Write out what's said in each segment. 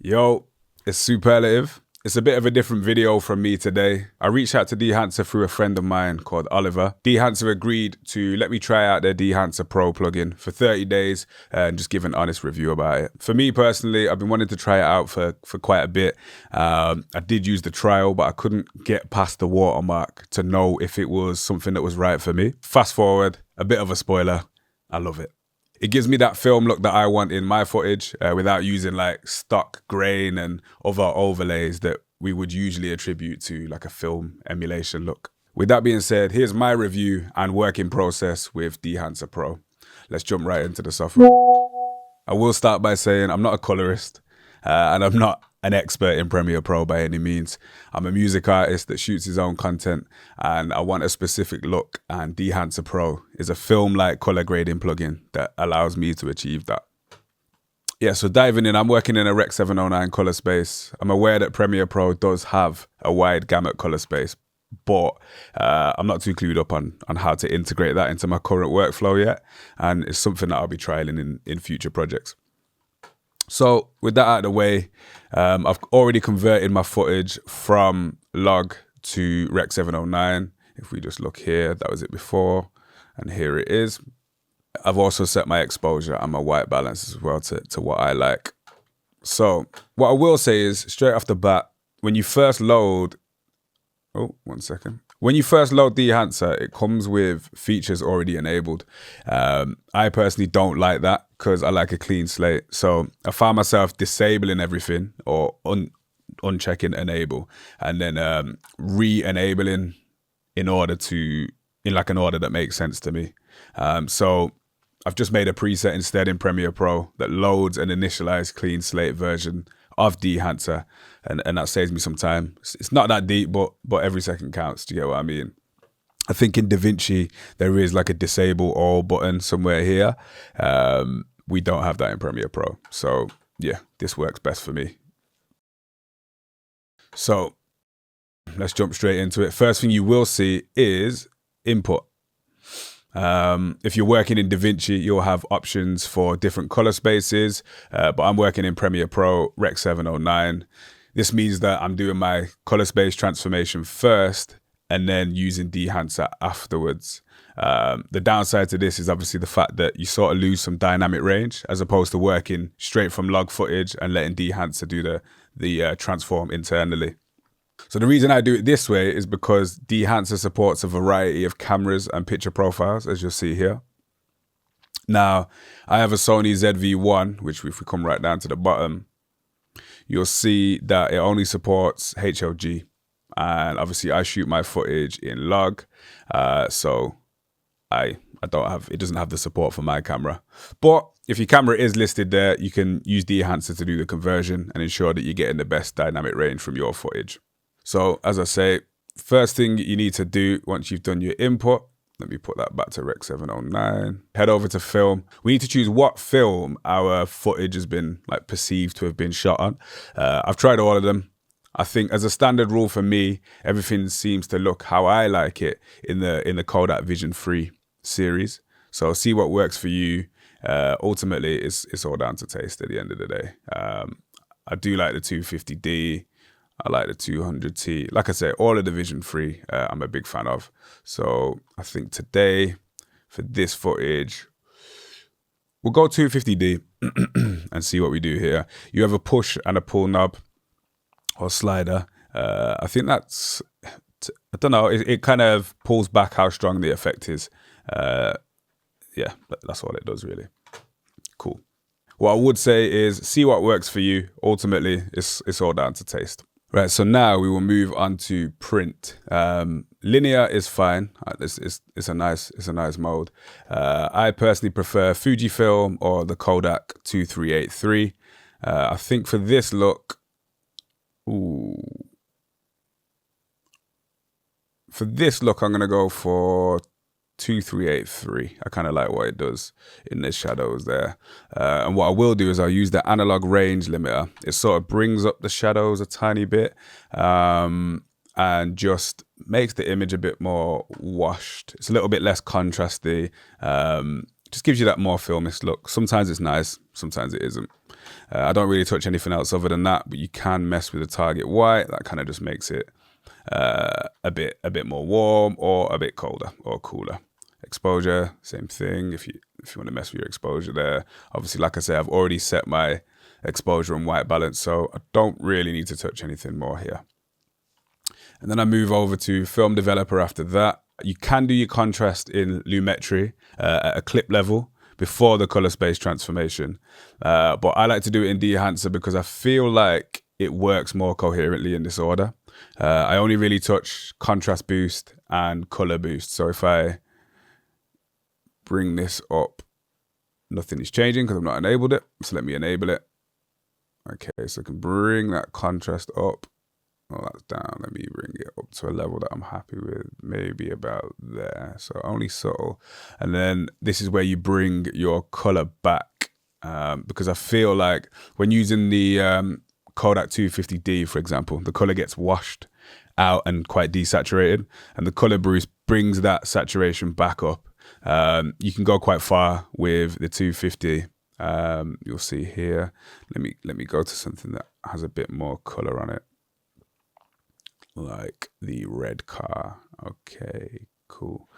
Yo, it's Superlative. It's a bit of a different video from me today. I reached out to Dehancer through a friend of mine called Oliver. Dehancer agreed to let me try out their Dehancer Pro plugin for 30 days and just give an honest review about it. For me personally, I've been wanting to try it out for quite a bit. I did use the trial, but I couldn't get past the watermark to know if it was something that was right for me. Fast forward, a bit of a spoiler, I love it. It gives me that film look that I want in my footage without using like stock grain and other overlays that we would usually attribute to like a film emulation look. With that being said, here's my review and working process with Dehancer Pro. Let's jump right into the software. I will start by saying I'm not a colorist and I'm not an expert in Premiere Pro by any means. I'm a music artist that shoots his own content and I want a specific look, and Dehancer Pro is a film-like color grading plugin that allows me to achieve that. Yeah, so diving in, I'm working in a Rec 709 color space. I'm aware that Premiere Pro does have a wide gamut color space, but I'm not too clued up on how to integrate that into my current workflow yet, and it's something that I'll be trialing in future projects. So with that out of the way, I've already converted my footage from log to Rec 709. If we just look here, that was it before, and here it is. I've also set my exposure and my white balance as well to what I like. So what I will say is, straight off the bat, when you first load, when you first load Dehancer, it comes with features already enabled. I personally don't like that because I like a clean slate. So I found myself disabling everything or unchecking enable and then re-enabling in order an order that makes sense to me. So I've just made a preset instead in Premiere Pro that loads an initialized clean slate version of Dehancer, and that saves me some time. It's not that deep, but every second counts. Do you get what I mean? I think in DaVinci there is like a disable all button somewhere here. We don't have that in Premiere Pro, so yeah, this works best for me. So let's jump straight into it. First thing you will see is input. If you're working in DaVinci, you'll have options for different color spaces, but I'm working in Premiere Pro Rec 709. This means that I'm doing my color space transformation first and then using Dehancer afterwards. The downside to this is obviously the fact that you sort of lose some dynamic range as opposed to working straight from log footage and letting Dehancer do the transform internally. So the reason I do it this way is because Dehancer supports a variety of cameras and picture profiles, as you'll see here. Now, I have a Sony ZV-1, which if we come right down to the bottom, you'll see that it only supports HLG. And obviously I shoot my footage in log, so it doesn't have the support for my camera. But if your camera is listed there, you can use Dehancer to do the conversion and ensure that you're getting the best dynamic range from your footage. So as I say, first thing you need to do once you've done your input, let me put that back to Rec 709, head over to film. We need to choose what film our footage has been like perceived to have been shot on. I've tried all of them. I think as a standard rule for me, everything seems to look how I like it in the Kodak Vision 3 series. So see what works for you. Ultimately, it's all down to taste at the end of the day. I do like the 250D. I like the 200T. Like I say, all of the Vision 3 I'm a big fan of. So I think today, for this footage, we'll go 250D and see what we do here. You have a push and a pull knob or slider. I think that's, I don't know, it kind of pulls back how strong the effect is. Yeah, that's all it does really. Cool. What I would say is see what works for you. Ultimately, it's all down to taste. Right, so now we will move on to print. Linear is fine. It's a nice mode. I personally prefer Fujifilm or the Kodak 2383. I think for this look, I'm gonna go for 2383. I kind of like what it does in the shadows there. And what I will do is I'll use the analog range limiter. It sort of brings up the shadows a tiny bit and just makes the image a bit more washed. It's a little bit less contrasty. Just gives you that more filmish look. Sometimes it's nice, sometimes it isn't. I don't really touch anything else other than that, but you can mess with the target white. That kind of just makes it a bit more warm or a bit colder or cooler. Exposure, same thing. If you want to mess with your exposure there, obviously, like I say, I've already set my exposure and white balance, so I don't really need to touch anything more here. And then I move over to Film Developer after that. You can do your contrast in Lumetri at a clip level before the color space transformation. But I like to do it in Dehancer because I feel like it works more coherently in this order. I only really touch contrast boost and color boost. So if I bring this up, nothing is changing because I've not enabled it. So let me enable it. Okay, so I can bring that contrast up. Oh, that's down. Let me bring it up to a level that I'm happy with, maybe about there. So only subtle. And then this is where you bring your color back, because I feel like when using the Kodak 250D, for example, the color gets washed out and quite desaturated, and the color boost brings that saturation back up. You can go quite far with the 250. You'll see here. Let me go to something that has a bit more color on it, like the red car. Okay, cool.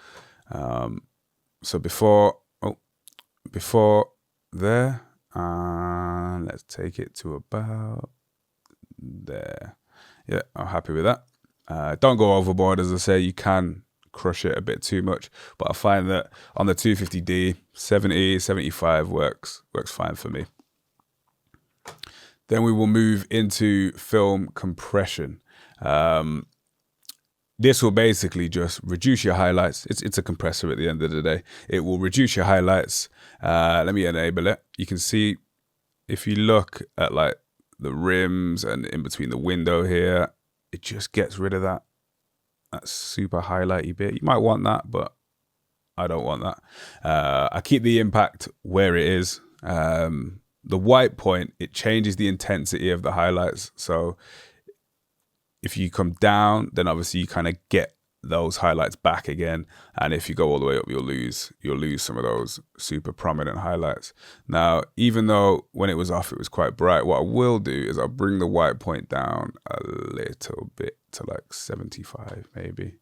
So before there, let's take it to about there. Yeah, I'm happy with that. Don't go overboard, as I say. You can crush it a bit too much, but I find that on the 250D, 70, 75 works fine for me. Then we will move into film compression. This will basically just reduce your highlights. It's a compressor at the end of the day. It will reduce your highlights. Let me enable it. You can see if you look at like the rims and in between the window here, it just gets rid of that super highlighty bit. You might want that, but I don't want that. I keep the impact where it is. The white point, it changes the intensity of the highlights. So if you come down, then obviously you kind of get those highlights back again. And if you go all the way up, you'll lose some of those super prominent highlights. Now, even though when it was off, it was quite bright, what I will do is I'll bring the white point down a little bit to like 75 maybe.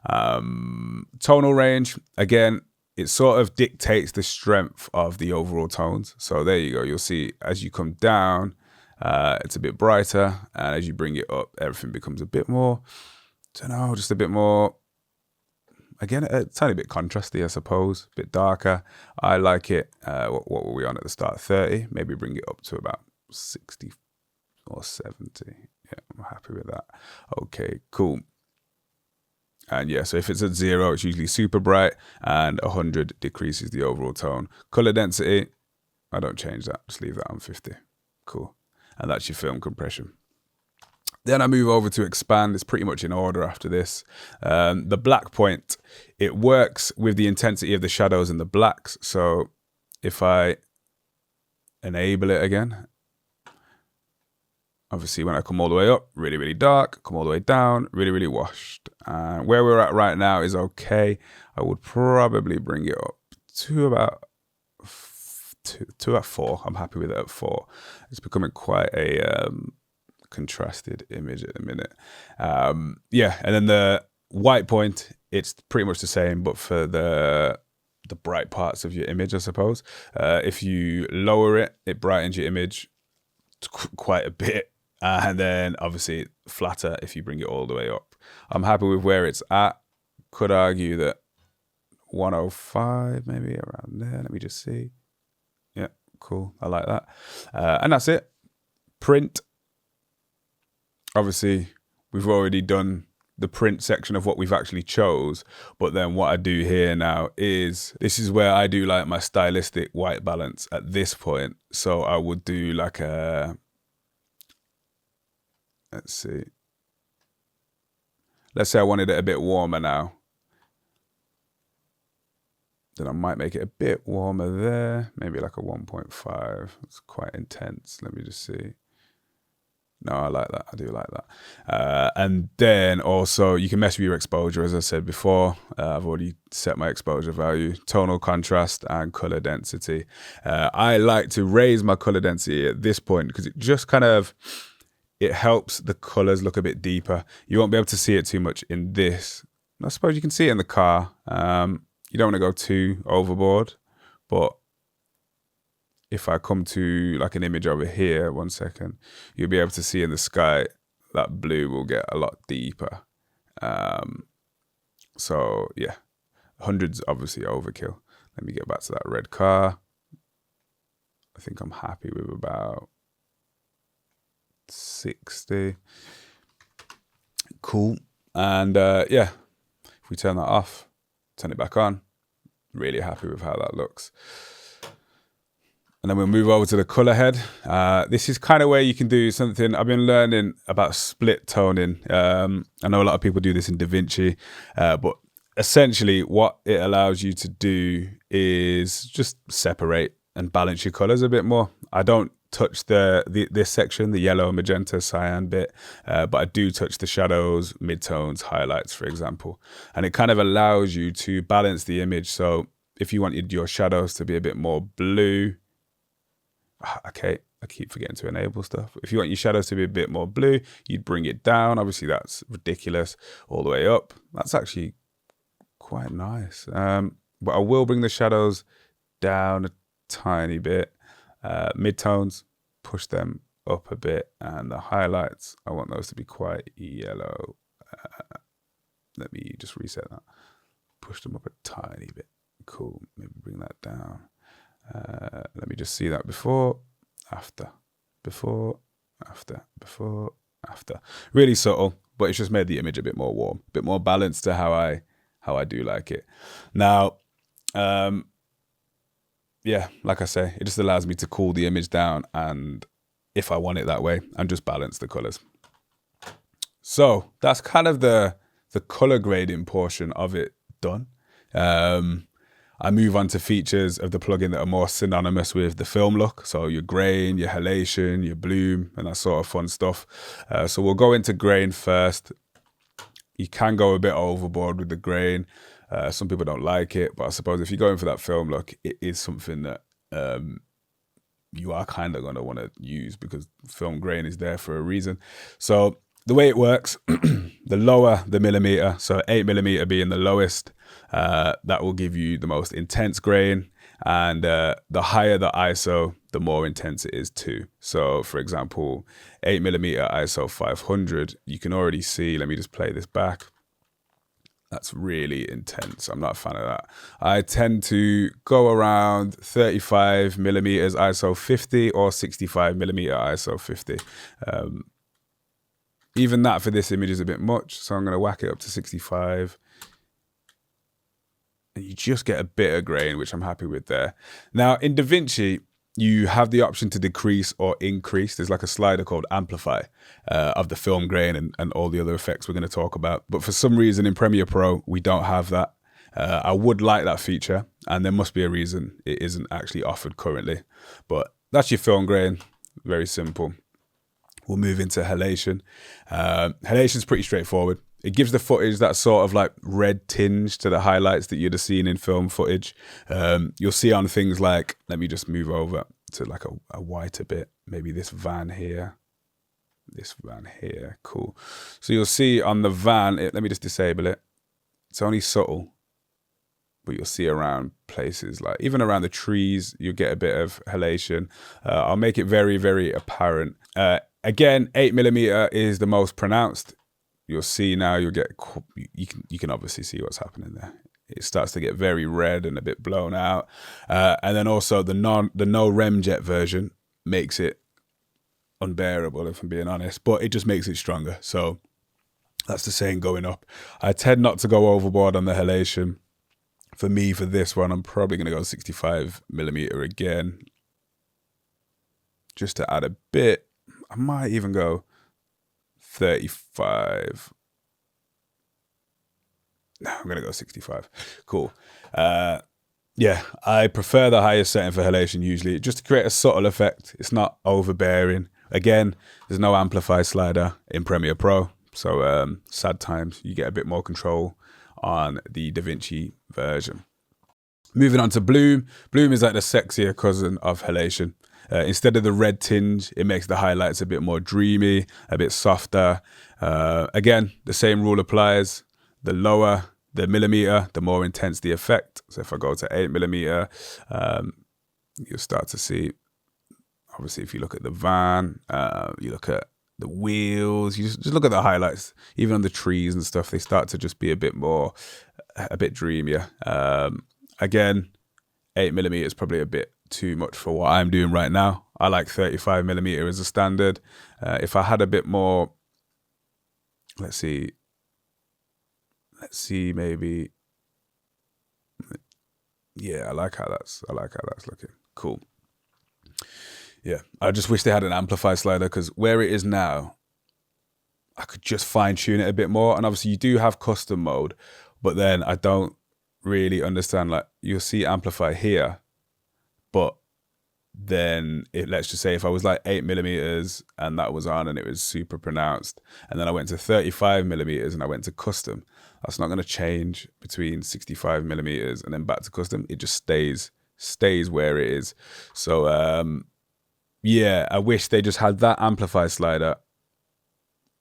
Tonal range, again, it sort of dictates the strength of the overall tones. So there you go. You'll see as you come down, it's a bit brighter, and as you bring it up, everything becomes a bit more, I don't know, just a bit more, again, a tiny bit contrasty, I suppose, a bit darker. I like it. What were we on at the start? 30, maybe bring it up to about 60 or 70. Yeah, I'm happy with that. Okay, cool. And yeah, so if it's at 0, it's usually super bright, and 100 decreases the overall tone. Color density, I don't change that. Just leave that on 50. Cool. And that's your film compression. Then I move over to expand. It's pretty much in order after this. The black point, it works with the intensity of the shadows and the blacks. So if I enable it again, obviously when I come all the way up, really, really dark, come all the way down, really, really washed. And where we're at right now is okay. I would probably bring it up to about 4. I'm happy with it at 4. It's becoming quite a contrasted image at the minute. Yeah, and then the white point, it's pretty much the same, but for the bright parts of your image, I suppose. If you lower it, it brightens your image quite a bit. And then obviously flatter if you bring it all the way up. I'm happy with where it's at. Could argue that 105, maybe around there. Let me just see. Yeah, cool. I like that. And that's it. Print. Obviously, we've already done the print section of what we've actually chose. But then what I do here now is, this is where I do like my stylistic white balance at this point. So I would do like a, let's see. Let's say I wanted it a bit warmer now. Then I might make it a bit warmer there. Maybe like a 1.5. It's quite intense. Let me just see. No, I like that. I do like that. And then also you can mess with your exposure, as I said before. I've already set my exposure value, tonal contrast and color density. I like to raise my color density at this point because it just kind of, it helps the colors look a bit deeper. You won't be able to see it too much in this. I suppose you can see it in the car. You don't want to go too overboard, but if I come to like an image over here, 1 second, you'll be able to see in the sky that blue will get a lot deeper. So yeah, hundreds obviously overkill. Let me get back to that red car. I think I'm happy with about 60. Cool. And yeah, if we turn that off, turn it back on, really happy with how that looks. And then we'll move over to the color head. This is kind of where you can do something. I've been learning about split toning. I know a lot of people do this in DaVinci, but essentially what it allows you to do is just separate and balance your colors a bit more. I don't touch this section, the yellow, magenta, cyan bit, but I do touch the shadows, midtones, highlights, for example. And it kind of allows you to balance the image. So if you wanted your shadows to be a bit more blue, okay, I keep forgetting to enable stuff. If you want your shadows to be a bit more blue, you'd bring it down. Obviously, that's ridiculous. All the way up. That's actually quite nice. But I will bring the shadows down a tiny bit. Midtones, push them up a bit. And the highlights, I want those to be quite yellow. Let me just reset that. Push them up a tiny bit. Cool. Maybe bring that down. Let me just see that before, after, before, after, before, after. Really subtle, but it's just made the image a bit more warm, a bit more balanced to how I do like it. Now, yeah, like I say, it just allows me to cool the image down, and if I want it that way, and just balance the colors. So that's kind of the color grading portion of it done. I move on to features of the plugin that are more synonymous with the film look. So your grain, your halation, your bloom, and that sort of fun stuff. So we'll go into grain first. You can go a bit overboard with the grain. Some people don't like it, but I suppose if you're going for that film look, it is something that you are kind of going to want to use because film grain is there for a reason. So the way it works, the lower the millimeter, so 8mm being the lowest, that will give you the most intense grain, and the higher the ISO, the more intense it is too. So for example, 8mm ISO 500, you can already see, let me just play this back. That's really intense. I'm not a fan of that. I tend to go around 35mm ISO 50 or 65mm ISO 50. Even that for this image is a bit much, so I'm going to whack it up to 65. And you just get a bit of grain, which I'm happy with there. Now, in DaVinci, you have the option to decrease or increase. There's like a slider called Amplify of the film grain and all the other effects we're going to talk about. But for some reason in Premiere Pro, we don't have that. I would like that feature, and there must be a reason it isn't actually offered currently. But that's your film grain, very simple. We'll move into halation. Halation is pretty straightforward. It gives the footage that sort of like red tinge to the highlights that you'd have seen in film footage. You'll see on things like, let me just move over to like a whiter bit, maybe this van here, cool. So you'll see on the van, let me just disable it. It's only subtle, but you'll see around places like, even around the trees, you'll get a bit of halation. I'll make it very, very apparent. Again, 8mm is the most pronounced. You'll see now, you can obviously see what's happening there. It starts to get very red and a bit blown out. And then also the no remjet version makes it unbearable, if I'm being honest, but it just makes it stronger. So that's the saying going up. I tend not to go overboard on the halation. For me, for this one, I'm probably going to go 65mm again, just to add a bit. I might even go 35. No, I'm going to go 65. Cool. Yeah, I prefer the highest setting for halation usually, just to create a subtle effect. It's not overbearing, Again, there's no amplify slider in Premiere Pro. So sad times, you get a bit more control on the DaVinci version. Moving on to Bloom. Bloom is like the sexier cousin of halation. Instead of the red tinge, it makes the highlights a bit more dreamy, a bit softer. Again, the same rule applies. The lower the millimeter, the more intense the effect. So if I go to 8mm, you'll start to see, obviously if you look at the van, you look at the wheels, you just look at the highlights, even on the trees and stuff, they start to just be a bit dreamier. Again, 8mm is probably a bit too much for what I'm doing right now. I like 35mm as a standard. If I had a bit more, let's see, maybe, yeah, I like how that's looking. Cool. Yeah, I just wish they had an amplify slider, because where it is now, I could just fine tune it a bit more. And obviously you do have custom mode, but then I don't really understand, like you'll see amplify here, but then let's just say if I was like 8mm and that was on and it was super pronounced, and then I went to 35mm and I went to custom, that's not going to change between 65mm and then back to custom. It just stays where it is. So yeah, I wish they just had that amplify slider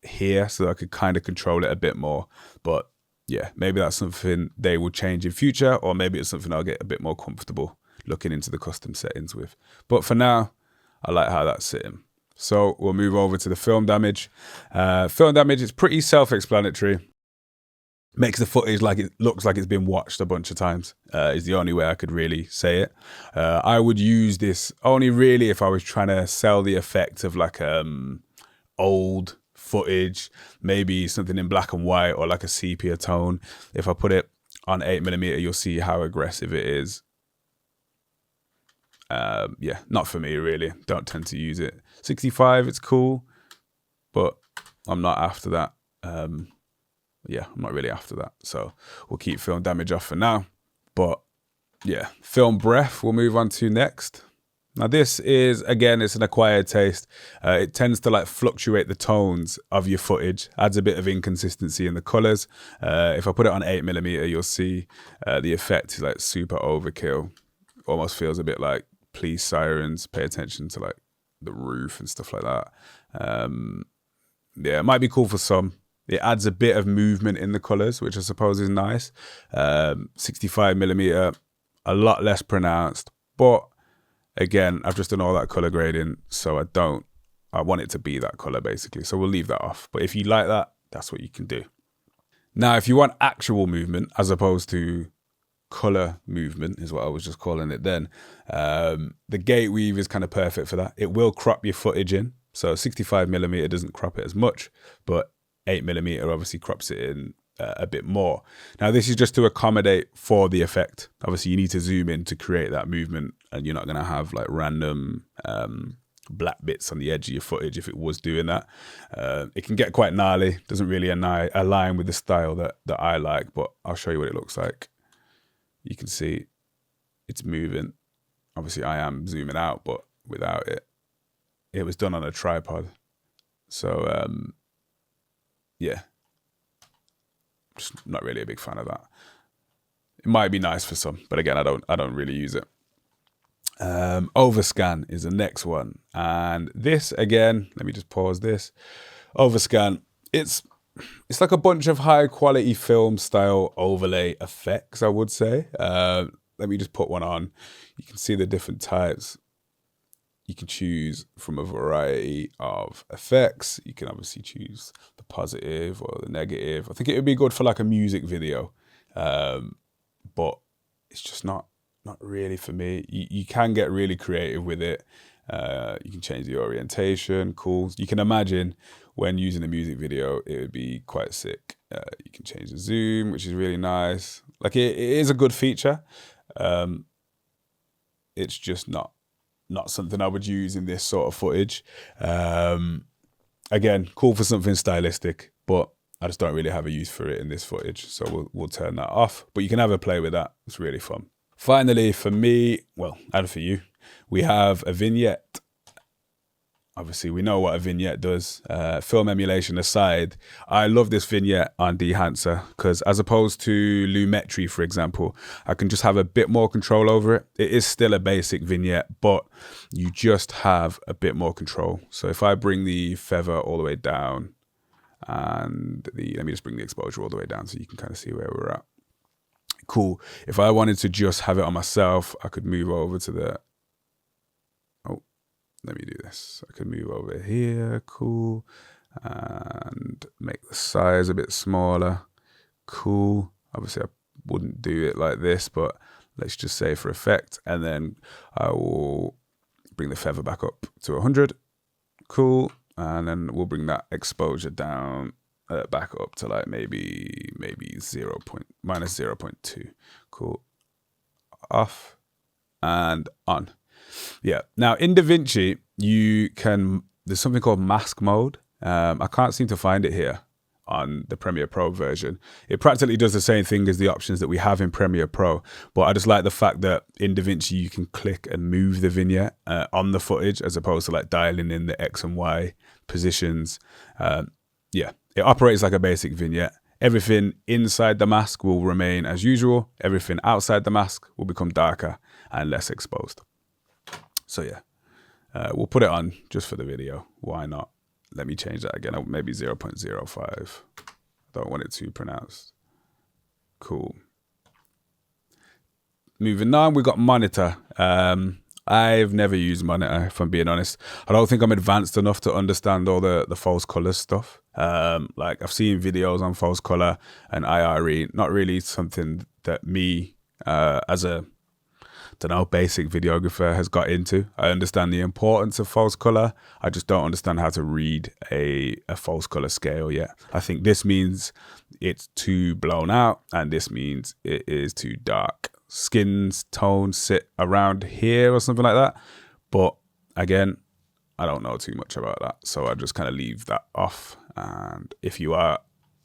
here so that I could kind of control it a bit more. But yeah, maybe that's something they will change in future, or maybe it's something I'll get a bit more comfortable looking into the custom settings with. But for now, I like how that's sitting. So we'll move over to the film damage. Film damage is pretty self-explanatory. Makes the footage like it looks like it's been watched a bunch of times, is the only way I could really say it. I would use this only really if I was trying to sell the effect of like old footage, maybe something in black and white or like a sepia tone. If I put it on 8mm, you'll see how aggressive it is. Yeah, not for me really. Don't tend to use it. 65, it's cool, but I'm not after that. Yeah, I'm not really after that. So we'll keep film damage off for now. But yeah, film breath we'll move on to next. Now this is, again, it's an acquired taste. It tends to like fluctuate the tones of your footage, adds a bit of inconsistency in the colors. If I put it on 8mm, you'll see the effect is like super overkill. Almost feels a bit like police sirens. Pay attention to like the roof and stuff like that. Yeah, it might be cool for some. It adds a bit of movement in the colors, which I suppose is nice. 65mm, a lot less pronounced, but again, I've just done all that color grading, so I want it to be that color basically. So we'll leave that off. But if you like that, that's what you can do. Now, if you want actual movement as opposed to color movement, is what I was just calling it then, the gate weave is kind of perfect for that. It will crop your footage in. So 65mm doesn't crop it as much, but 8mm obviously crops it in a bit more. Now, this is just to accommodate for the effect. Obviously, you need to zoom in to create that movement, and you're not going to have like random black bits on the edge of your footage if it was doing that. It can get quite gnarly. Doesn't really align with the style that I like, but I'll show you what it looks like. You can see it's moving. Obviously, I am zooming out, but without it. It was done on a tripod. So, yeah, just not really a big fan of that. It might be nice for some, but again, I don't really use it. Overscan is the next one, and this again, let me just pause this. Overscan, it's like a bunch of high quality film style overlay effects, I would say. Let me just put one on. You can see the different types. You can choose from a variety of effects. You can obviously choose the positive or the negative. I think it would be good for like a music video, but it's just not really for me. You can get really creative with it. You can change the orientation, cool. You can imagine when using a music video, it would be quite sick. You can change the zoom, which is really nice. Like it is a good feature. It's just not something I would use in this sort of footage. Again, cool for something stylistic, but I just don't really have a use for it in this footage. So we'll turn that off, but you can have a play with that. It's really fun. Finally, for me, well, and for you, we have a vignette. obviously we know what a vignette does. Film emulation aside, I love this vignette on Dehancer because as opposed to Lumetri, for example, I can just have a bit more control over it. It is still a basic vignette, but you just have a bit more control. So if I bring the feather all the way down and let me just bring the exposure all the way down so you can kind of see where we're at. Cool. If I wanted to just have it on myself, I could move over to the, let me do this. I can move over here, cool, and make the size a bit smaller, cool. Obviously, I wouldn't do it like this, but let's just say for effect, and then I will bring the feather back up to 100, cool, and then we'll bring that exposure down back up to like maybe minus 0.2, cool, off and on. Yeah. Now in DaVinci, there's something called mask mode. I can't seem to find it here on the Premiere Pro version. It practically does the same thing as the options that we have in Premiere Pro, but I just like the fact that in DaVinci you can click and move the vignette on the footage as opposed to like dialing in the X and Y positions. Yeah, it operates like a basic vignette. Everything inside the mask will remain as usual. Everything outside the mask will become darker and less exposed. So yeah, we'll put it on just for the video. Why not? Let me change that again. Maybe 0.05. I don't want it too pronounced. Cool. Moving on, we got monitor. I've never used monitor, if I'm being honest. I don't think I'm advanced enough to understand all the false color stuff. Like I've seen videos on false color and IRE, not really something that me as a basic videographer has got into. I understand the importance of false color. I just don't understand how to read a false color scale yet. I think this means it's too blown out and this means it is too dark. Skin's tones sit around here or something like that. But again, I don't know too much about that. So I just kind of leave that off. And if you are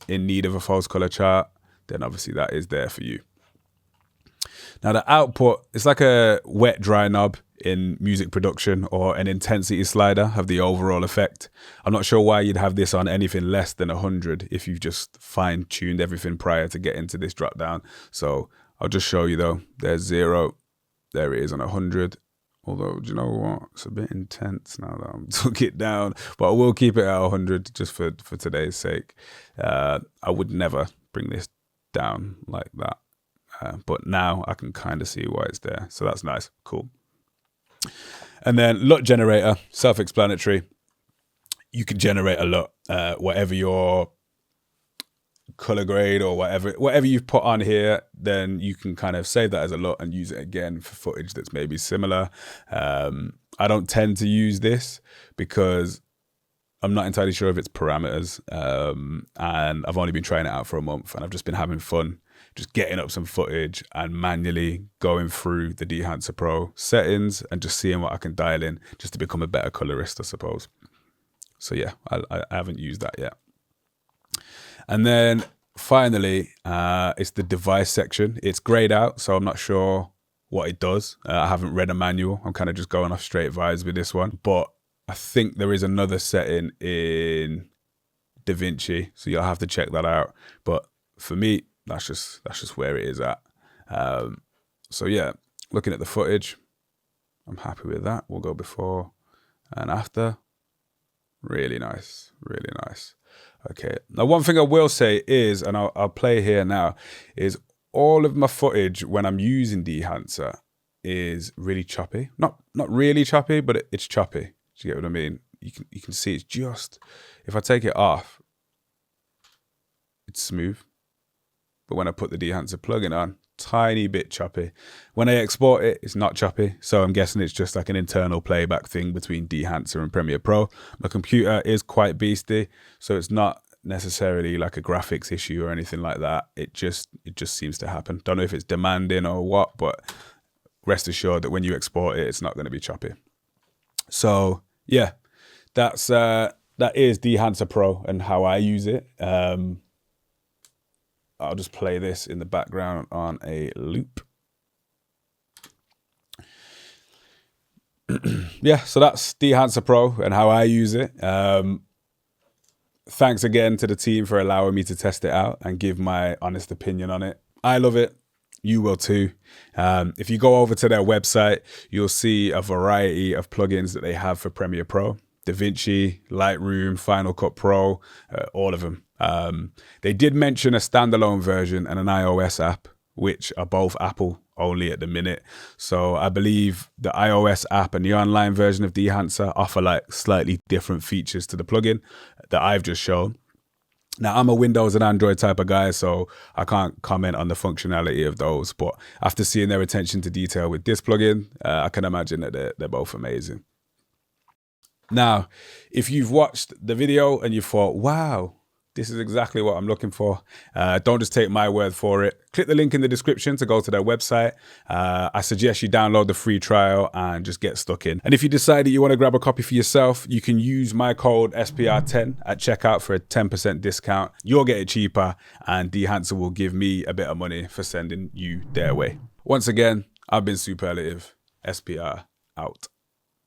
in need of a false color chart, then obviously that is there for you. Now the output, it's like a wet dry knob in music production or an intensity slider of the overall effect. I'm not sure why you'd have this on anything less than 100 if you've just fine tuned everything prior to getting to this drop down. So I'll just show you though. There's 0. There it is on 100. Although, do you know what? It's a bit intense now that I'm took it down, but I will keep it at 100 just for today's sake. I would never bring this down like that. But now I can kind of see why it's there. So that's nice. Cool. And then LUT generator, self-explanatory. You can generate a LUT, whatever your color grade or whatever you've put on here, then you can kind of save that as a LUT and use it again for footage that's maybe similar. I don't tend to use this because I'm not entirely sure of its parameters. And I've only been trying it out for a month and I've just been having fun just getting up some footage and manually going through the Dehancer Pro settings and just seeing what I can dial in just to become a better colorist, I suppose. So yeah, I haven't used that yet. And then finally, it's the device section. It's grayed out, so I'm not sure what it does. I haven't read a manual. I'm kind of just going off straight vibes with this one. But I think there is another setting in DaVinci, so you'll have to check that out. But for me, that's just where it is at. So yeah, looking at the footage, I'm happy with that. We'll go before and after. Really nice, really nice. Okay, now one thing I will say is, and I'll play here now, is all of my footage when I'm using Dehancer is really choppy. Not really choppy, but it's choppy. Do you get what I mean? You can see it's just, if I take it off, it's smooth. But when I put the Dehancer plugin on, tiny bit choppy. When I export it, it's not choppy. So I'm guessing it's just like an internal playback thing between Dehancer and Premiere Pro. My computer is quite beasty, so it's not necessarily like a graphics issue or anything like that. It just seems to happen. Don't know if it's demanding or what, but rest assured that when you export it, it's not going to be choppy. So yeah, that is Dehancer Pro and how I use it. I'll just play this in the background on a loop. yeah, so that's Dehancer Pro and how I use it. Thanks again to the team for allowing me to test it out and give my honest opinion on it. I love it. You will too. If you go over to their website, you'll see a variety of plugins that they have for Premiere Pro, DaVinci, Lightroom, Final Cut Pro, all of them. They did mention a standalone version and an iOS app, which are both Apple only at the minute. So I believe the iOS app and the online version of Dehancer offer like slightly different features to the plugin that I've just shown. Now, I'm a Windows and Android type of guy, so I can't comment on the functionality of those. But after seeing their attention to detail with this plugin, I can imagine that they're both amazing. Now, if you've watched the video and you thought, wow, this is exactly what I'm looking for, don't just take my word for it. Click the link in the description to go to their website. I suggest you download the free trial and just get stuck in. And if you decide that you want to grab a copy for yourself, you can use my code SPR10 at checkout for a 10% discount. You'll get it cheaper and Dehancer will give me a bit of money for sending you their way. Once again, I've been Superlative. SPR out.